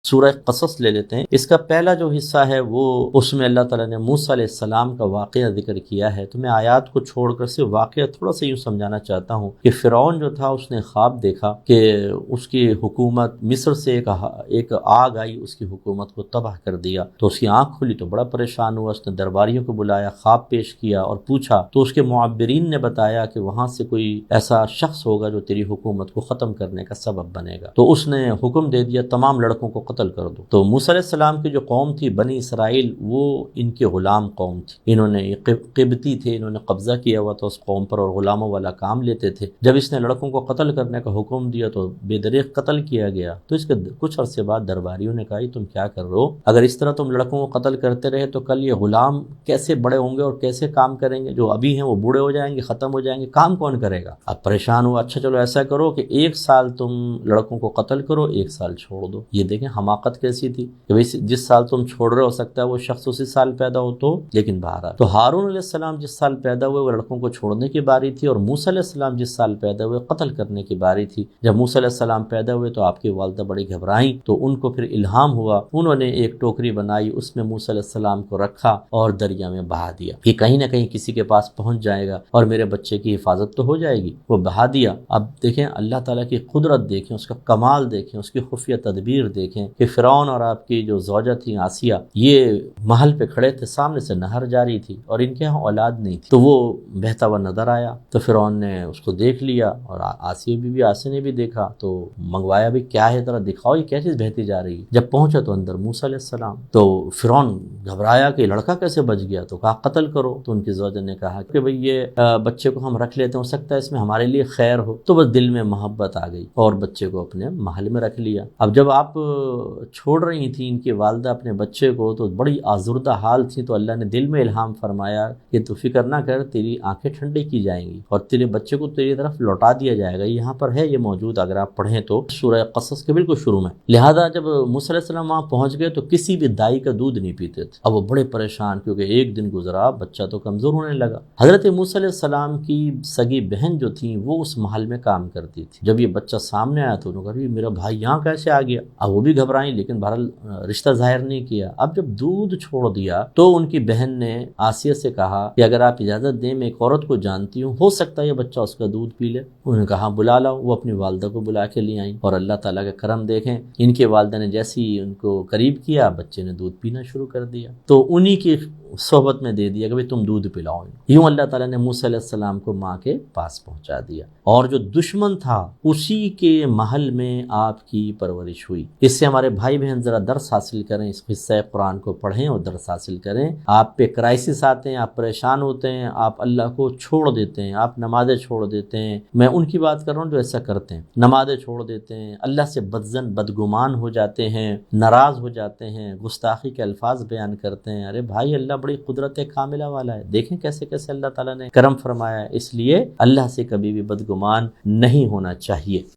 سورہ قصص لے لیتے ہیں، اس کا پہلا جو حصہ ہے وہ اس میں اللہ تعالیٰ نے موسیٰ علیہ السلام کا واقعہ ذکر کیا ہے۔ تو میں آیات کو چھوڑ کر صرف واقعہ تھوڑا سا یوں سمجھانا چاہتا ہوں کہ فرعون جو تھا اس نے خواب دیکھا کہ اس کی حکومت مصر سے ایک آگ آئی، اس کی حکومت کو تباہ کر دیا۔ تو اس کی آنکھ کھلی تو بڑا پریشان ہوا، اس نے درباریوں کو بلایا، خواب پیش کیا اور پوچھا، تو اس کے معبرین نے بتایا کہ وہاں سے کوئی ایسا شخص ہوگا جو تیری حکومت کو ختم کرنے کا سبب بنے گا۔ تو اس نے حکم دے دیا تمام لڑکوں کو قتل کر دو۔ تو موسیٰ علیہ السلام کی جو قوم تھی بنی اسرائیل، وہ ان کے غلام قوم تھی، انہوں نے قبطی تھے، انہوں نے قبضہ کیا ہوا تھا اس قوم پر اور غلاموں والا کام لیتے تھے۔ جب اس نے لڑکوں کو قتل کرنے کا حکم دیا تو بے دریغ قتل کیا گیا۔ تو اس کے کچھ عرصے بعد درباریوں نے کہا تم کیا کر رہے ہو؟ اگر اس طرح تم لڑکوں کو قتل کرتے رہے تو کل یہ غلام کیسے بڑے ہوں گے اور کیسے کام کریں گے؟ جو ابھی ہیں وہ بوڑھے ہو جائیں گے، ختم ہو جائیں گے، کام کون کرے گا؟ اب پریشان ہوا، اچھا چلو ایسا کرو کہ 1 سال تم لڑکوں کو قتل کرو، 1 سال چھوڑ دو۔ یہ دیکھیں حماقت کیسی تھی کہ جس سال تم چھوڑ رہے ہو سکتا ہے وہ شخص اسی سال پیدا ہو تو، لیکن باہر تو ہارون علیہ السلام جس سال پیدا ہوئے وہ لڑکوں کو چھوڑنے کی باری تھی، اور موسیٰ علیہ السلام جس سال پیدا ہوئے قتل کرنے کی باری تھی۔ جب موسیٰ علیہ السلام پیدا ہوئے تو آپ کی والدہ بڑی گھبرائیں، تو ان کو پھر الہام ہوا، انہوں نے ایک ٹوکری بنائی، اس میں موسیٰ علیہ السلام کو رکھا اور دریا میں بہا دیا کہ کہیں نہ کہیں کسی کے پاس پہنچ جائے گا اور میرے بچے کی حفاظت تو ہو جائے گی۔ وہ بہا دیا۔ اب دیکھیں اللہ تعالیٰ کی قدرت دیکھیں، اس کا کمال دیکھیں، اس کی خفیہ تدبیر دیکھیں کہ فرعون اور آپ کی جو زوجہ تھی آسیہ، یہ محل پہ کھڑے تھے، سامنے سے نہر جاری تھی اور ان کے ہاں اولاد نہیں تھی، تو وہ بہتا ہوا نظر آیا تو فرعون نے اس کو دیکھ لیا، اور آسیہ نے بھی دیکھا تو منگوایا بھی کیا ہے، ذرا دکھاؤ یہ کیا چیز بہتی جا رہی ہے۔ جب پہنچا تو اندر موسیٰ علیہ السلام، تو فرعون گھبرایا کہ لڑکا کیسے بچ گیا، تو کہا قتل کرو۔ تو ان کی زوجہ نے کہا کہ بھئی یہ بچے کو ہم رکھ لیتے ہیں، ہو سکتا ہے اس میں ہمارے لیے خیر ہو۔ تو بس دل میں محبت آ گئی اور بچے کو اپنے محل میں رکھ لیا۔ اب جب آپ چھوڑ رہی تھی ان کی والدہ اپنے بچے کو تو بڑی آزردہ حال تھی، تو اللہ نے دل میں الہام فرمایا کہ تو فکر نہ کر، تیری آنکھیں ٹھنڈی کی جائیں گی اور تیرے بچے کو تیری طرف لوٹا دیا جائے گا۔ یہاں پر ہے یہ موجود، اگر آپ پڑھیں تو سورہ قصص کے بالکل شروع میں۔ لہذا جب موسیٰ علیہ السلام وہاں پہنچ گئے تو کسی بھی دائی کا دودھ نہیں پیتے تھے۔ اب وہ بڑے پریشان، کیونکہ ایک دن گزرا بچہ تو کمزور ہونے لگا۔ حضرت موسیٰ علیہ السلام کی سگی بہن جو تھی وہ اس محل میں کام کرتی تھی۔ جب یہ بچہ سامنے آیا تو انہوں نے کہا میرا بھائی یہاں کیسے آ گیا؟ اب وہ بھی گھبرائیں، لیکن بہرحال رشتہ ظاہر نہیں کیا۔ اب جب دودھ چھوڑ دیا تو ان کی بہن نے آسیہ سے کہا کہ اگر آپ اجازت دیں میں ایک عورت کو جانتی ہوں، ہو سکتا ہے یہ بچہ اس کا دودھ پی لے۔ انہوں نے کہا بلا لاؤ۔ وہ اپنی والدہ کو بلا کے لے آئیں، اور اللہ تعالیٰ کا کرم دیکھیں، ان کے والدہ نے جیسے ہی ان کو قریب کیا بچے نے دودھ پینا شروع کر دیا، تو انہی کی صحبت میں دے دیا کہ تم دودھ پلاؤ۔ یوں اللہ تعالیٰ نے موسیٰ علیہ السلام کو ماں کے پاس پہنچا دیا، اور جو دشمن تھا اسی کے محل میں آپ کی پرورش ہوئی۔ اس سے ہمارے بھائی بہن ذرا درس حاصل کریں، اس حصہ قرآن کو پڑھیں اور درس حاصل کریں۔ آپ پہ کرائسس آتے ہیں، آپ پریشان ہوتے ہیں، آپ اللہ کو چھوڑ دیتے ہیں، آپ نمازیں چھوڑ دیتے ہیں۔ میں ان کی بات کر رہا ہوں جو ایسا کرتے ہیں، نمازیں چھوڑ دیتے ہیں، اللہ سے بدظن بدگمان ہو جاتے ہیں، ناراض ہو جاتے ہیں، گستاخی کے الفاظ بیان کرتے ہیں۔ ارے بھائی اللہ بڑی قدرت کاملہ والا ہے، دیکھیں کیسے کیسے اللہ تعالیٰ نے کرم فرمایا ہے۔ اس لیے اللہ سے کبھی بھی بدگمان نہیں ہونا چاہیے۔